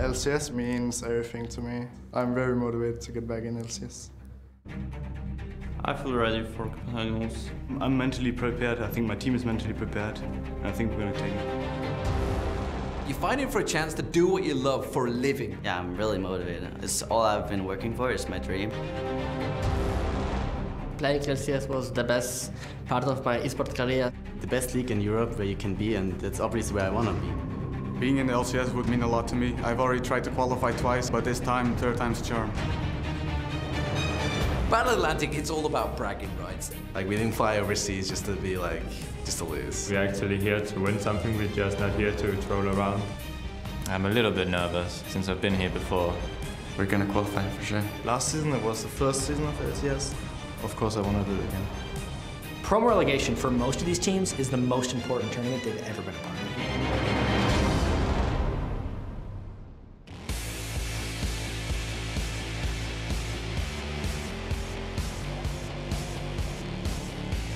LCS means everything to me. I'm very motivated to get back in LCS. I feel ready for Copenhagen. I'm mentally prepared. I think my team is mentally prepared. And I think we're going to take it. You're fighting for a chance to do what you love for a living. Yeah, I'm really motivated. It's all I've been working for. It's my dream. Playing LCS was the best part of my esports career. The best league in Europe where you can be, and that's obviously where I want to be. Being in the LCS would mean a lot to me. I've already tried to qualify twice, but this time, third time's a charm. Battle Atlantic, it's all about bragging rights. Like, we didn't fly overseas just to be like, just to lose. We're actually here to win something, we're just not here to troll around. I'm a little bit nervous, since I've been here before. We're gonna qualify for sure. Last season, it was the first season of LCS. Of course, I want to do it again. Promo relegation for most of these teams is the most important tournament they've ever been a part of.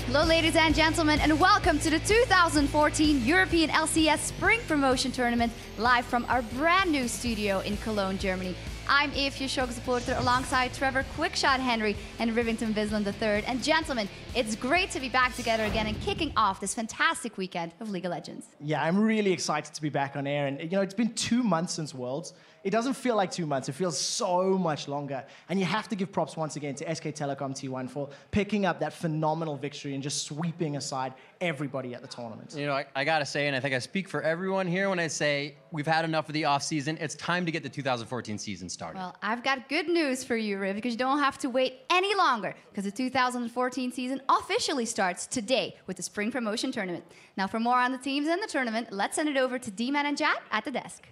Hello ladies and gentlemen, and welcome to the 2014 European LCS Spring Promotion Tournament, live from our brand new studio in Cologne, Germany. I'm EpicSkillshot supporter alongside Trevor Quickshot Henry and Rivington Visland III. And gentlemen, it's great to be back together again and kicking off this fantastic weekend of League of Legends. Yeah, I'm really excited to be back on air. And, you know, it's been 2 months since Worlds. It doesn't feel like 2 months. It feels so much longer. And you have to give props once again to SK Telecom T1 for picking up that phenomenal victory and just sweeping aside everybody at the tournament. You know, I got to say, and I think I speak for everyone here when I say we've had enough of the off-season. It's time to get the 2014 season started. Well, I've got good news for you, Riv, because you don't have to wait any longer, because the 2014 season officially starts today with the Spring Promotion Tournament. Now, for more on the teams and the tournament, let's send it over to D-Man and Jack at the desk.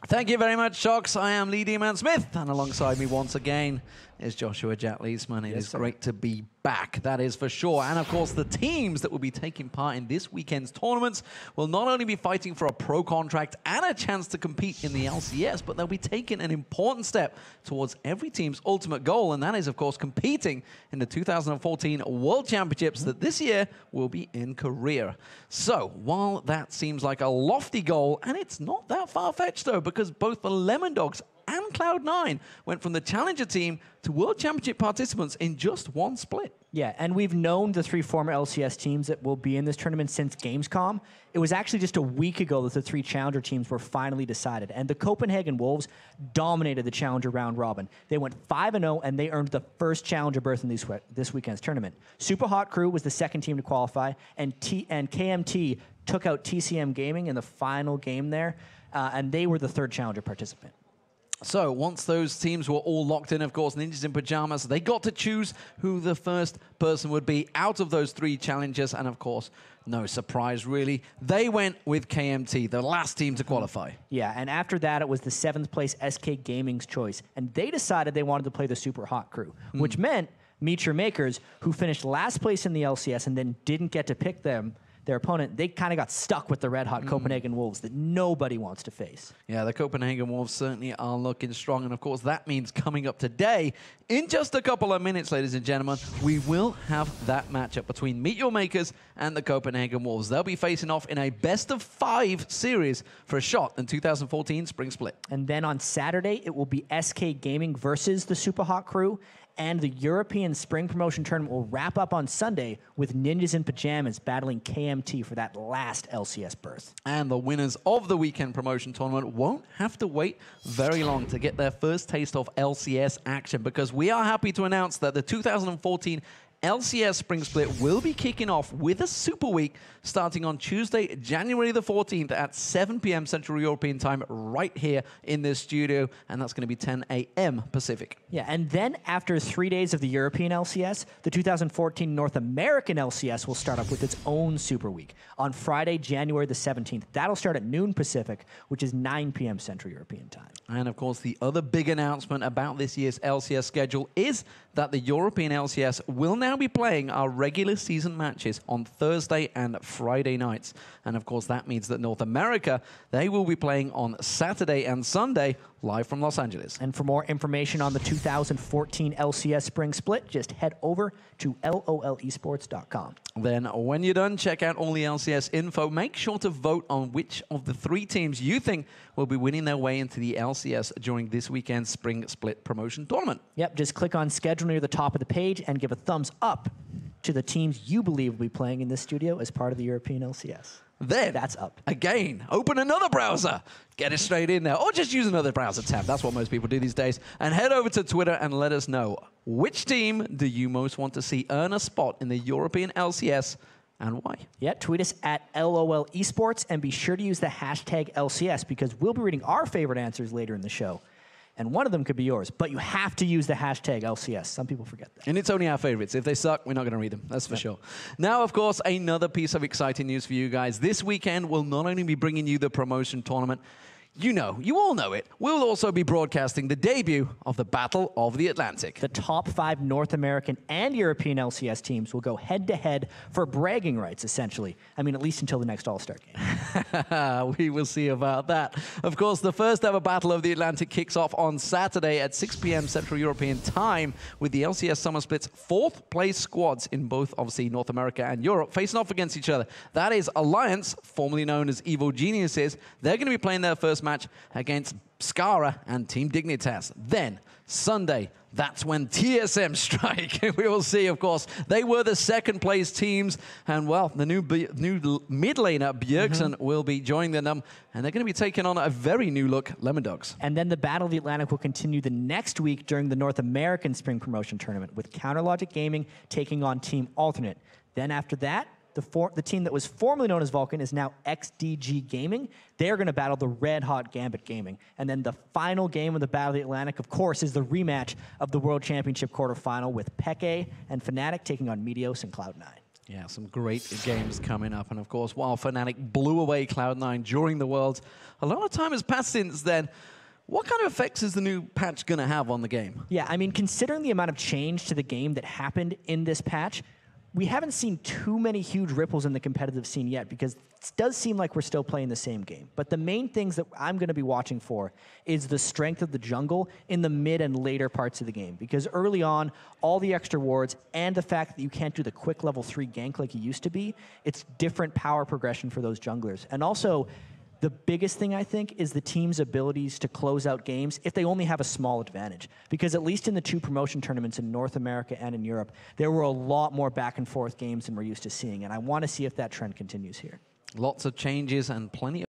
Thank you very much, Shocks. I am Lee D-Man Smith, and alongside me once again is Joshua Jack Leesman. It is great to be back, that is for sure. And of course, the teams that will be taking part in this weekend's tournaments will not only be fighting for a pro contract and a chance to compete in the LCS, but they'll be taking an important step towards every team's ultimate goal, and that is, of course, competing in the 2014 World Championships that this year will be in Korea. So, while that seems like a lofty goal, and it's not that far-fetched though, because both the Lemon Dogs and Cloud9 went from the Challenger team to World Championship participants in just one split. Yeah, and we've known the 3 former LCS teams that will be in this tournament since Gamescom. It was actually just a week ago that the 3 Challenger teams were finally decided, and the Copenhagen Wolves dominated the Challenger round robin. They went 5-0, and they earned the first Challenger berth in this weekend's tournament. Super Hot Crew was the second team to qualify, and KMT took out TCM Gaming in the final game there, and they were the third Challenger participant. So once those teams were all locked in, of course, Ninjas in Pajamas, they got to choose who the first person would be out of those 3 challengers. And of course, no surprise, really. They went with KMT, the last team to qualify. Yeah, and after that, it was the 7th place SK Gaming's choice. And they decided they wanted to play the Super Hot Crew, which meant Meet Your Makers, who finished last place in the LCS and then didn't get to pick their opponent, they kind of got stuck with the red-hot Copenhagen Wolves that nobody wants to face. Yeah, the Copenhagen Wolves certainly are looking strong, and of course that means coming up today, in just a couple of minutes, ladies and gentlemen, we will have that matchup between Meet Your Makers and the Copenhagen Wolves. They'll be facing off in a best-of-5 series for a shot in 2014 Spring Split. And then on Saturday, it will be SK Gaming versus the Super Hot Crew, and the European Spring Promotion Tournament will wrap up on Sunday with Ninjas in Pajamas battling KMT for that last LCS berth. And the winners of the weekend promotion tournament won't have to wait very long to get their first taste of LCS action, because we are happy to announce that the 2014 LCS Spring Split will be kicking off with a Super Week starting on Tuesday, January the 14th at 7 p.m. Central European Time right here in this studio, and that's going to be 10 a.m. Pacific. Yeah, and then after 3 days of the European LCS, the 2014 North American LCS will start up with its own Super Week on Friday, January the 17th. That'll start at noon Pacific, which is 9 p.m. Central European Time. And of course, the other big announcement about this year's LCS schedule is that the European LCS will now now be playing our regular season matches on Thursday and Friday nights. And of course, that means that North America, they will be playing on Saturday and Sunday, live from Los Angeles. And for more information on the 2014 LCS Spring Split, just head over to lolesports.com. Then when you're done, check out all the LCS info. Make sure to vote on which of the 3 teams you think will be winning their way into the LCS during this weekend's Spring Split Promotion Tournament. Yep, just click on schedule near the top of the page and give a thumbs up to the teams you believe will be playing in this studio as part of the European LCS. Then, that's up. Again, open another browser. Get it straight in there. Or just use another browser tab. That's what most people do these days. And head over to Twitter and let us know, which team do you most want to see earn a spot in the European LCS and why? Yeah, tweet us at LOL Esports and be sure to use the hashtag LCS because we'll be reading our favorite answers later in the show. And one of them could be yours, but you have to use the hashtag LCS. Some people forget that. And it's only our favorites. If they suck, we're not going to read them. That's for sure. Now, of course, another piece of exciting news for you guys. This weekend, we'll not only be bringing you the promotion tournament, you all know it. We'll also be broadcasting the debut of the Battle of the Atlantic. The top 5 North American and European LCS teams will go head-to-head for bragging rights, essentially. I mean, at least until the next All-Star game. We will see about that. Of course, the first ever Battle of the Atlantic kicks off on Saturday at 6 p.m. Central European Time with the LCS Summer Split's 4th place squads in both, obviously, North America and Europe facing off against each other. That is Alliance, formerly known as Evo Geniuses. They're going to be playing their first match against Skara and Team Dignitas. Then, Sunday, that's when TSM strike. We will see, of course. They were the 2nd place teams. And, well, the new mid laner, Bjergsen, will be joining them. And they're going to be taking on a very new look Lemon Dogs. And then the Battle of the Atlantic will continue the next week during the North American Spring Promotion Tournament with Counterlogic Gaming taking on Team Alternate. Then after that, the team that was formerly known as Vulcan is now XDG Gaming. They're going to battle the Red Hot Gambit Gaming. And then the final game of the Battle of the Atlantic, of course, is the rematch of the World Championship quarterfinal with Peke and Fnatic taking on Meteos and Cloud9. Yeah, some great games coming up. And, of course, while Fnatic blew away Cloud9 during the Worlds, a lot of time has passed since then. What kind of effects is the new patch going to have on the game? Yeah, I mean, considering the amount of change to the game that happened in this patch, we haven't seen too many huge ripples in the competitive scene yet because it does seem like we're still playing the same game. But the main things that I'm going to be watching for is the strength of the jungle in the mid and later parts of the game. Because early on, all the extra wards and the fact that you can't do the quick level 3 gank like you used to be, it's different power progression for those junglers. And also, the biggest thing, I think, is the team's abilities to close out games if they only have a small advantage. Because at least in the 2 promotion tournaments in North America and in Europe, there were a lot more back-and-forth games than we're used to seeing. And I want to see if that trend continues here. Lots of changes and plenty of